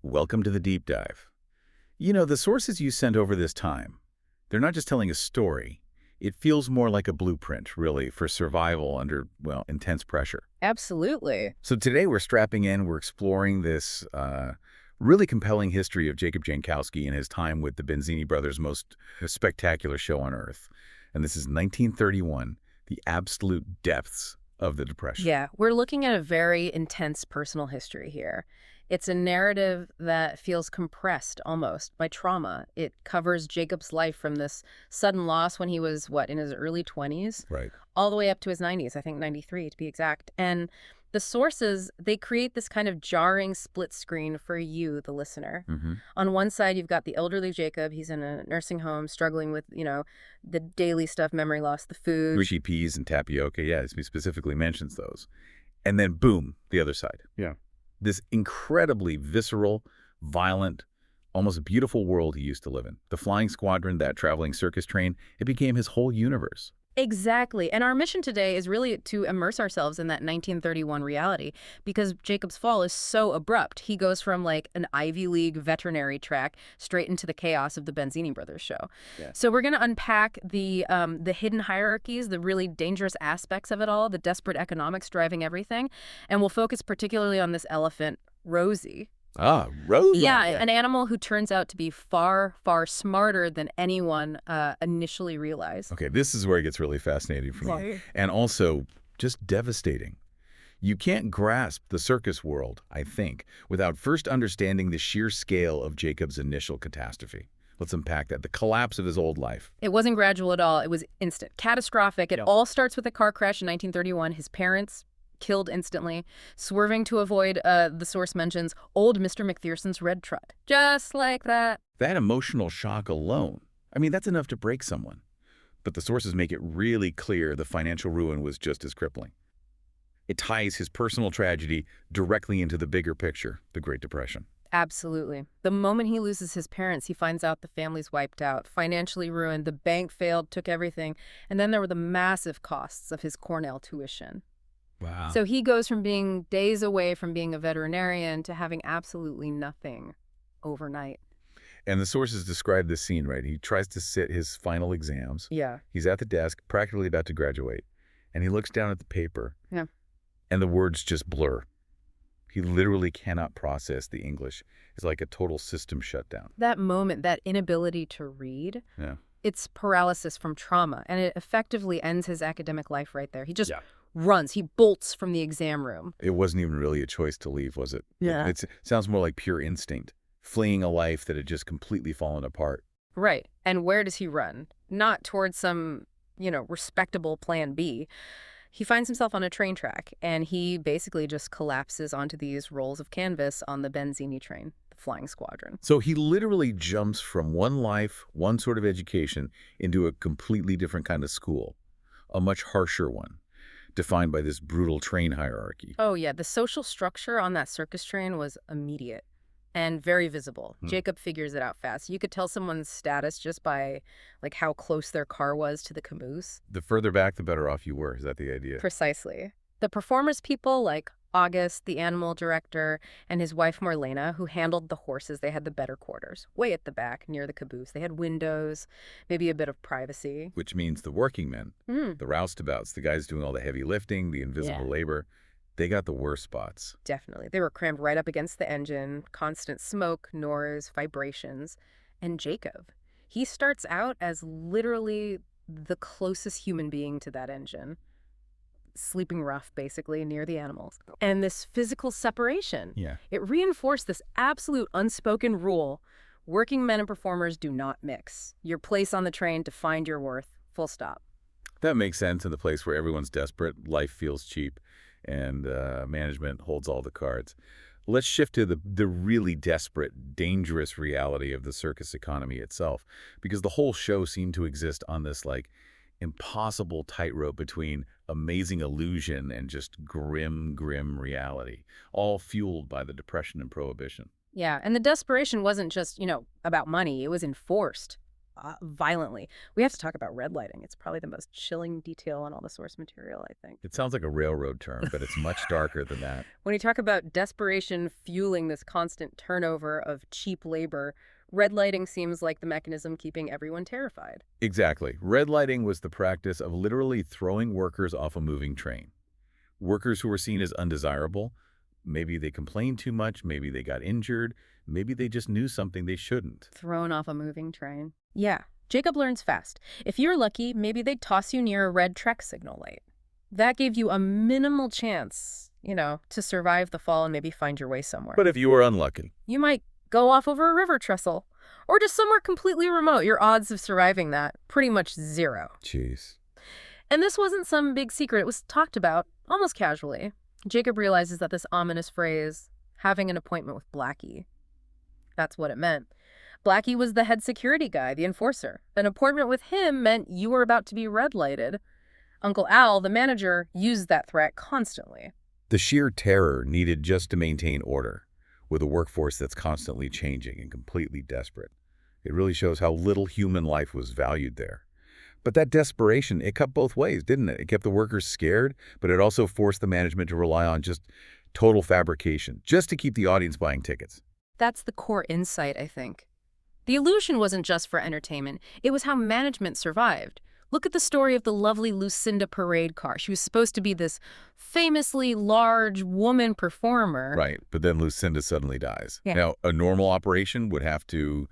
Welcome to the deep dive. You know, the sources you sent over this time, they're not just telling a story. It feels more like a blueprint, really, for survival under, well, intense pressure. Absolutely. So today we're strapping in, we're exploring this really compelling history of Jacob Jankowski and his time with the Benzini Brothers' most spectacular show on Earth. And this is 1931, the absolute depths of the Depression. Yeah, we're looking at a very intense personal history here. It's a narrative that feels compressed almost by trauma. It covers Jacob's life from this sudden loss when he was, in his early 20s? Right. All the way up to his 90s, I think 93 to be exact. And the sources, they create this kind of jarring split screen for you, the listener. On one side, you've got the elderly Jacob. He's in a nursing home struggling with, the daily stuff, memory loss, the food. Greasy peas and tapioca, yeah, he specifically mentions those. And then, boom, the other side. Yeah. This incredibly visceral, violent, almost beautiful world he used to live in. The flying squadron, that traveling circus train, it became his whole universe. Exactly. And our mission today is really to immerse ourselves in that 1931 reality because Jacob's fall is so abrupt. He goes from like an Ivy League veterinary track straight into the chaos of the Benzini Brothers show. Yeah. So we're going to unpack the hidden hierarchies, the really dangerous aspects of it all, the desperate economics driving everything. And we'll focus particularly on this elephant, Rosie. Ah, Rosie. Yeah, an animal who turns out to be far, far smarter than anyone initially realized. Okay, this is where it gets really fascinating for me. Right. And also just devastating. You can't grasp the circus world, I think, without first understanding the sheer scale of Jacob's initial catastrophe. Let's unpack that. The collapse of his old life. It wasn't gradual at all. It was instant, catastrophic. It all starts with a car crash in 1931. His parents killed instantly, swerving to avoid, the source mentions, old Mr. McPherson's red truck. Just like that. That emotional shock alone, I mean, that's enough to break someone. But the sources make it really clear the financial ruin was just as crippling. It ties his personal tragedy directly into the bigger picture, the Great Depression. Absolutely. The moment he loses his parents, he finds out the family's wiped out, financially ruined, the bank failed, took everything, and then there were the massive costs of his Cornell tuition. Wow. So he goes from being days away from being a veterinarian to having absolutely nothing overnight. And the sources describe this scene, right? He tries to sit his final exams. Yeah. He's at the desk, practically about to graduate. And he looks down at the paper. Yeah. And the words just blur. He literally cannot process the English. It's like a total system shutdown. That moment, that inability to read, it's paralysis from trauma. And it effectively ends his academic life right there. He just runs. He bolts from the exam room. It wasn't even really a choice to leave, was it? Yeah. It sounds more like pure instinct, fleeing a life that had just completely fallen apart. Right. And where does he run? Not towards some, respectable plan B. He finds himself on a train track, and he basically just collapses onto these rolls of canvas on the Benzini train, the flying squadron. So he literally jumps from one life, one sort of education, into a completely different kind of school, a much harsher one, defined by this brutal train hierarchy. Oh, yeah. The social structure on that circus train was immediate and very visible. Jacob figures it out fast. You could tell someone's status just by, how close their car was to the caboose. The further back, the better off you were. Is that the idea? Precisely. The performers people, like August, the animal director, and his wife Marlena, who handled the horses, they had the better quarters, way at the back near the caboose. They had windows, maybe a bit of privacy. Which means the working men, the roustabouts, the guys doing all the heavy lifting, the invisible labor, they got the worst spots. Definitely. They were crammed right up against the engine, constant smoke, noise, vibrations. And Jacob, he starts out as literally the closest human being to that engine. Sleeping rough, basically, near the animals. And this physical separation, it reinforced this absolute unspoken rule. Working men and performers do not mix. Your place on the train defined your worth, full stop. That makes sense in the place where everyone's desperate, life feels cheap, and management holds all the cards. Let's shift to the really desperate, dangerous reality of the circus economy itself, because the whole show seemed to exist on this, impossible tightrope between amazing illusion and just grim reality, all fueled by the Depression and Prohibition. Yeah, and the desperation wasn't just, about money. It was enforced. violently. We have to talk about red lighting. It's probably the most chilling detail in all the source material, I think. It sounds like a railroad term, but it's much darker than that. When you talk about desperation fueling this constant turnover of cheap labor, red lighting seems like the mechanism keeping everyone terrified. Exactly. Red lighting was the practice of literally throwing workers off a moving train. Workers who were seen as undesirable, maybe they complained too much, maybe they got injured, maybe they just knew something they shouldn't. Thrown off a moving train. Yeah, Jacob learns fast. If you're lucky, maybe they'd toss you near a red trek signal light. That gave you a minimal chance, to survive the fall and maybe find your way somewhere. But if you were unlucky, you might go off over a river trestle, or just somewhere completely remote. Your odds of surviving that, pretty much zero. Jeez. And this wasn't some big secret. It was talked about, almost casually. Jacob realizes that this ominous phrase, having an appointment with Blackie, that's what it meant. Blackie was the head security guy, the enforcer. An appointment with him meant you were about to be red lighted. Uncle Al, the manager, used that threat constantly. The sheer terror needed just to maintain order, with a workforce that's constantly changing and completely desperate. It really shows how little human life was valued there. But that desperation, it cut both ways, didn't it? It kept the workers scared, but it also forced the management to rely on just total fabrication, just to keep the audience buying tickets. That's the core insight, I think. The illusion wasn't just for entertainment. It was how management survived. Look at the story of the lovely Lucinda parade car. She was supposed to be this famously large woman performer. Right, but then Lucinda suddenly dies. Yeah. Now, a normal operation would have to,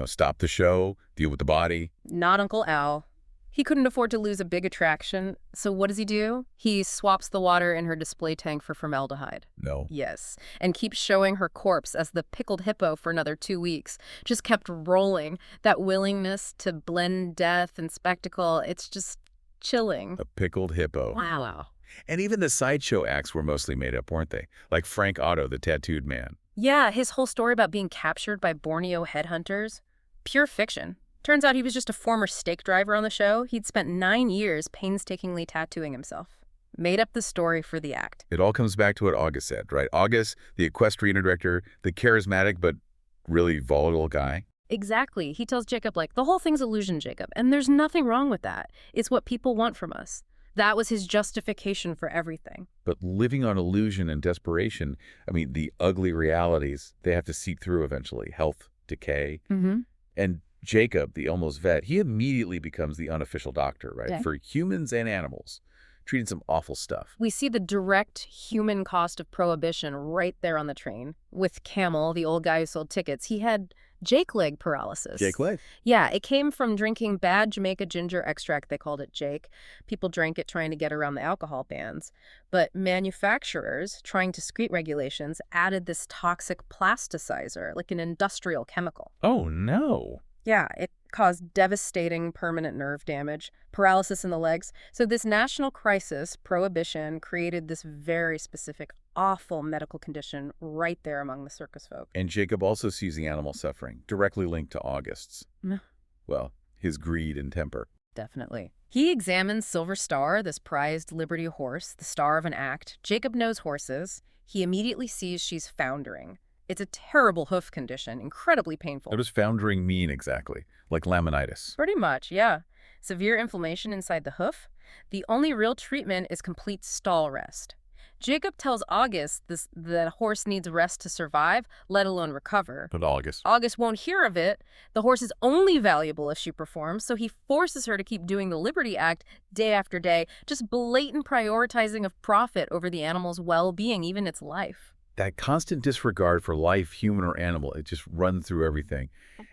stop the show, deal with the body. Not Uncle Al. He couldn't afford to lose a big attraction, so what does he do? He swaps the water in her display tank for formaldehyde. No. Yes, and keeps showing her corpse as the pickled hippo for another 2 weeks. Just kept rolling. That willingness to blend death and spectacle, it's just chilling. A pickled hippo. Wow. And even the sideshow acts were mostly made up, weren't they? Like Frank Otto, the tattooed man. Yeah, his whole story about being captured by Borneo headhunters, pure fiction. Turns out he was just a former stake driver on the show. He'd spent 9 years painstakingly tattooing himself. Made up the story for the act. It all comes back to what August said, right? August, the equestrian director, the charismatic but really volatile guy. Exactly. He tells Jacob, the whole thing's illusion, Jacob. And there's nothing wrong with that. It's what people want from us. That was his justification for everything. But living on illusion and desperation, the ugly realities, they have to seep through eventually. Health, decay. Mm-hmm. And Jacob, the almost vet, he immediately becomes the unofficial doctor, right? Yeah. For humans and animals, treating some awful stuff. We see the direct human cost of prohibition right there on the train. With Camel, the old guy who sold tickets, he had Jake leg paralysis. Jake leg? Yeah, it came from drinking bad Jamaica ginger extract. They called it Jake. People drank it trying to get around the alcohol bans. But manufacturers, trying to skirt regulations, added this toxic plasticizer, like an industrial chemical. Oh, no. Yeah, it caused devastating permanent nerve damage, paralysis in the legs. So this national crisis, prohibition, created this very specific, awful medical condition right there among the circus folk. And Jacob also sees the animal suffering, directly linked to August's. Well, his greed and temper. Definitely. He examines Silver Star, this prized Liberty horse, the star of an act. Jacob knows horses. He immediately sees she's foundering. It's a terrible hoof condition, incredibly painful. What does foundering mean exactly? Like laminitis? Pretty much, yeah. Severe inflammation inside the hoof. The only real treatment is complete stall rest. Jacob tells August the horse needs rest to survive, let alone recover. But August won't hear of it. The horse is only valuable if she performs, so he forces her to keep doing the Liberty Act day after day, just blatant prioritizing of profit over the animal's well-being, even its life. That constant disregard for life, human or animal, it just runs through everything.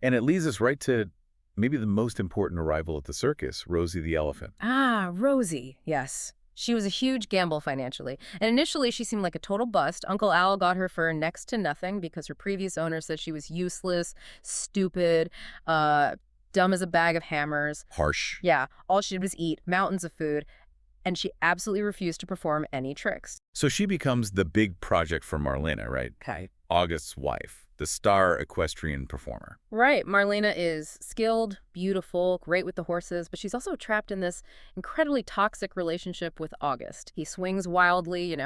And it leads us right to maybe the most important arrival at the circus, Rosie the elephant. Ah, Rosie, yes. She was a huge gamble financially. And initially, she seemed like a total bust. Uncle Al got her for next to nothing because her previous owner said she was useless, stupid, dumb as a bag of hammers. Harsh. Yeah, all she did was eat mountains of food. And she absolutely refused to perform any tricks. So she becomes the big project for Marlena, right? Okay. August's wife, the star equestrian performer. Right. Marlena is skilled, beautiful, great with the horses, but she's also trapped in this incredibly toxic relationship with August. He swings wildly,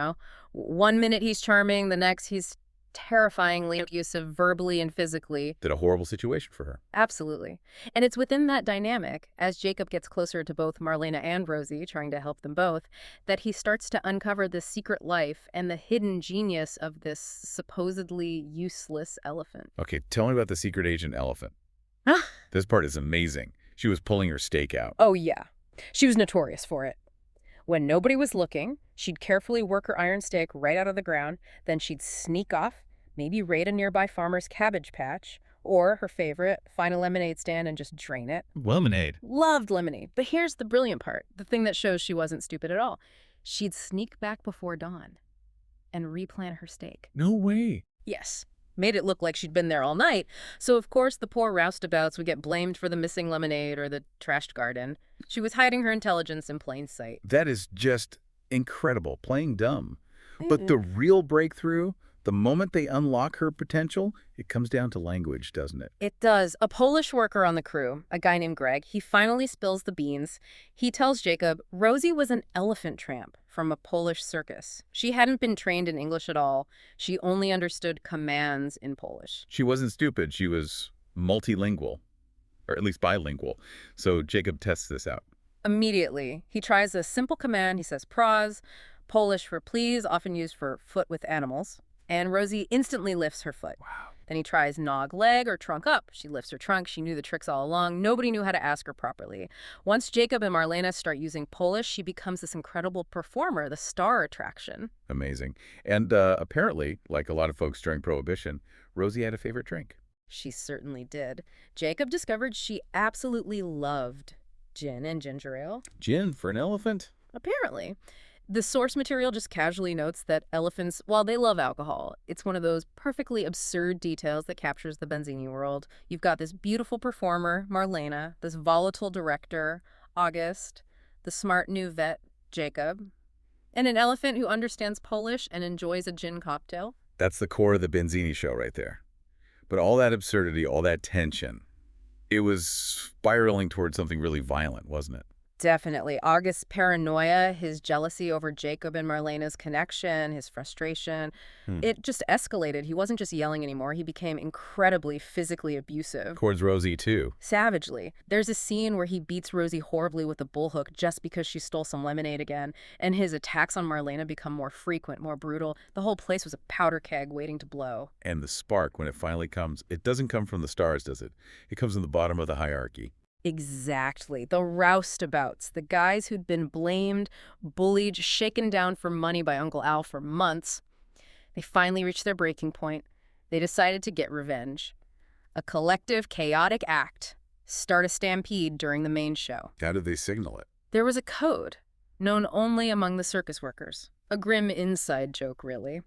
1 minute he's charming, the next he's terrifyingly abusive verbally and physically. Did a horrible situation for her. Absolutely. And it's within that dynamic, as Jacob gets closer to both Marlena and Rosie, trying to help them both, that he starts to uncover the secret life and the hidden genius of this supposedly useless elephant. Okay, tell me about the secret agent elephant. Ah. This part is amazing. She was pulling her stake out. Oh, yeah. She was notorious for it. When nobody was looking, she'd carefully work her iron stake right out of the ground, then she'd sneak off, maybe raid a nearby farmer's cabbage patch, or, her favorite, find a lemonade stand and just drain it. Lemonade. Loved lemonade. But here's the brilliant part, the thing that shows she wasn't stupid at all. She'd sneak back before dawn and replant her stake. No way. Yes. Made it look like she'd been there all night, so of course the poor roustabouts would get blamed for the missing lemonade or the trashed garden. She was hiding her intelligence in plain sight. That is just incredible, playing dumb. But the real breakthrough, the moment they unlock her potential, it comes down to language, doesn't it? It does. A Polish worker on the crew, a guy named Greg, he finally spills the beans. He tells Jacob Rosie was an elephant tramp from a Polish circus. She hadn't been trained in English at all. She only understood commands in Polish. She wasn't stupid. She was multilingual, or at least bilingual. So Jacob tests this out. Immediately, he tries a simple command. He says pros, Polish for please, often used for foot with animals. And Rosie instantly lifts her foot. Wow. Then he tries nog leg or trunk up. She lifts her trunk. She knew the tricks all along. Nobody knew how to ask her properly. Once Jacob and Marlena start using Polish, she becomes this incredible performer, the star attraction. Amazing. And apparently, like a lot of folks during Prohibition, Rosie had a favorite drink. She certainly did. Jacob discovered she absolutely loved gin and ginger ale. Gin for an elephant? Apparently. The source material just casually notes that elephants, while they love alcohol, it's one of those perfectly absurd details that captures the Benzini world. You've got this beautiful performer, Marlena, this volatile director, August, the smart new vet, Jacob, and an elephant who understands Polish and enjoys a gin cocktail. That's the core of the Benzini show right there. But all that absurdity, all that tension, it was spiraling towards something really violent, wasn't it? Definitely. August's paranoia, his jealousy over Jacob and Marlena's connection, his frustration, it just escalated. He wasn't just yelling anymore. He became incredibly physically abusive. Towards Rosie, too. Savagely. There's a scene where he beats Rosie horribly with a bullhook just because she stole some lemonade again, and his attacks on Marlena become more frequent, more brutal. The whole place was a powder keg waiting to blow. And the spark, when it finally comes, it doesn't come from the stars, does it? It comes from the bottom of the hierarchy. Exactly. The roustabouts, the guys who'd been blamed, bullied, shaken down for money by Uncle Al for months. They finally reached their breaking point. They decided to get revenge. A collective, chaotic act. Start a stampede during the main show. How did they signal it? There was a code, known only among the circus workers. A grim inside joke, really.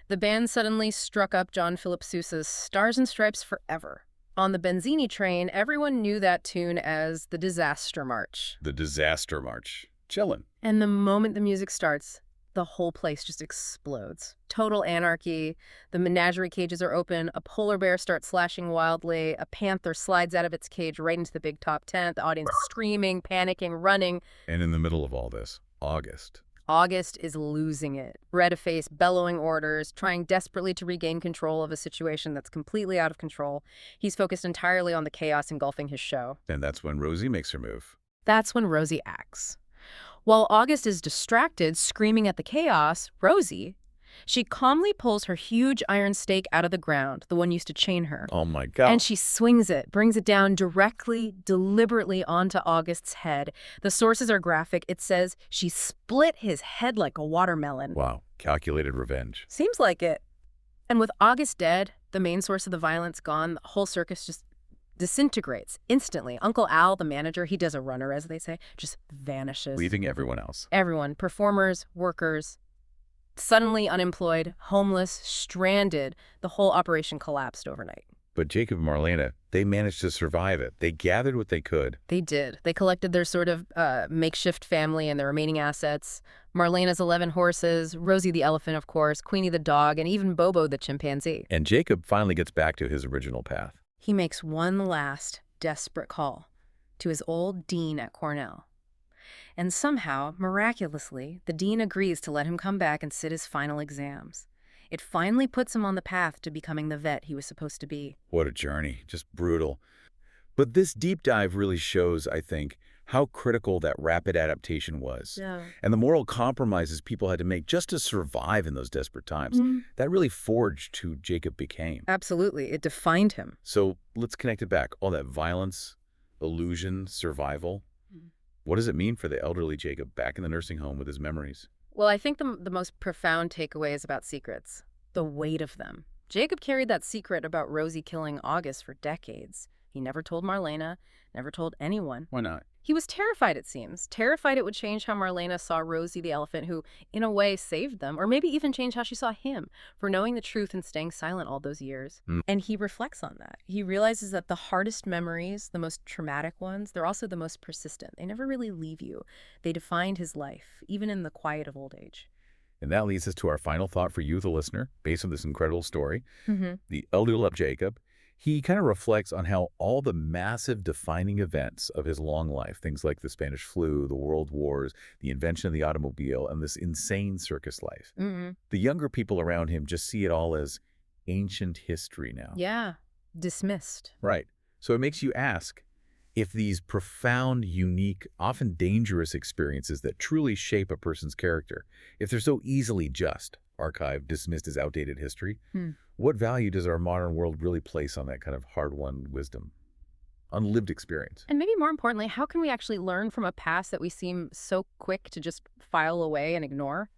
The band suddenly struck up John Philip Sousa's Stars and Stripes Forever. On the Benzini train, everyone knew that tune as the Disaster March. The Disaster March. Chillin'. And the moment the music starts, the whole place just explodes. Total anarchy. The menagerie cages are open. A polar bear starts slashing wildly. A panther slides out of its cage right into the big top tent. The audience screaming, panicking, running. And in the middle of all this, August. August is losing it. Red-faced, bellowing orders, trying desperately to regain control of a situation that's completely out of control. He's focused entirely on the chaos engulfing his show. And that's when Rosie makes her move. That's when Rosie acts. While August is distracted, screaming at the chaos, Rosie, she calmly pulls her huge iron stake out of the ground, the one used to chain her. Oh my God. And she swings it, brings it down directly, deliberately onto August's head. The sources are graphic. It says she split his head like a watermelon. Wow. Calculated revenge. Seems like it. And with August dead, the main source of the violence gone, the whole circus just disintegrates instantly. Uncle Al, the manager, he does a runner, as they say, just vanishes. Leaving everyone else. Everyone, performers, workers, suddenly unemployed, homeless, stranded. The whole operation collapsed overnight. But Jacob and Marlena, they managed to survive it. They gathered what they could. They did. They collected their sort of makeshift family and their remaining assets. Marlena's 11 horses, Rosie the elephant, of course, Queenie the dog, and even Bobo the chimpanzee. And Jacob finally gets back to his original path. He makes one last desperate call to his old dean at Cornell. And somehow, miraculously, the dean agrees to let him come back and sit his final exams. It finally puts him on the path to becoming the vet he was supposed to be. What a journey. Just brutal. But this deep dive really shows, I think, how critical that rapid adaptation was. Yeah. And the moral compromises people had to make just to survive in those desperate times. Mhm. That really forged who Jacob became. Absolutely. It defined him. So let's connect it back. All that violence, illusion, survival. What does it mean for the elderly Jacob back in the nursing home with his memories? Well, I think the most profound takeaway is about secrets, the weight of them. Jacob carried that secret about Rosie killing August for decades. He never told Marlena, never told anyone. Why not? He was terrified, it seems. Terrified it would change how Marlena saw Rosie the elephant, who, in a way, saved them, or maybe even change how she saw him for knowing the truth and staying silent all those years. And he reflects on that. He realizes that the hardest memories, the most traumatic ones, they're also the most persistent. They never really leave you. They defined his life, even in the quiet of old age. And that leads us to our final thought for you, the listener, based on this incredible story. Mm-hmm. The elderly Jacob, he kind of reflects on how all the massive defining events of his long life, things like the Spanish flu, the world wars, the invention of the automobile, and this insane circus life. Mm-hmm. The younger people around him just see it all as ancient history now. Yeah, dismissed. Right. So it makes you ask if these profound, unique, often dangerous experiences that truly shape a person's character, if they're so easily just archived, dismissed as outdated history, what value does our modern world really place on that kind of hard-won wisdom, unlived experience? And maybe more importantly, how can we actually learn from a past that we seem so quick to just file away and ignore?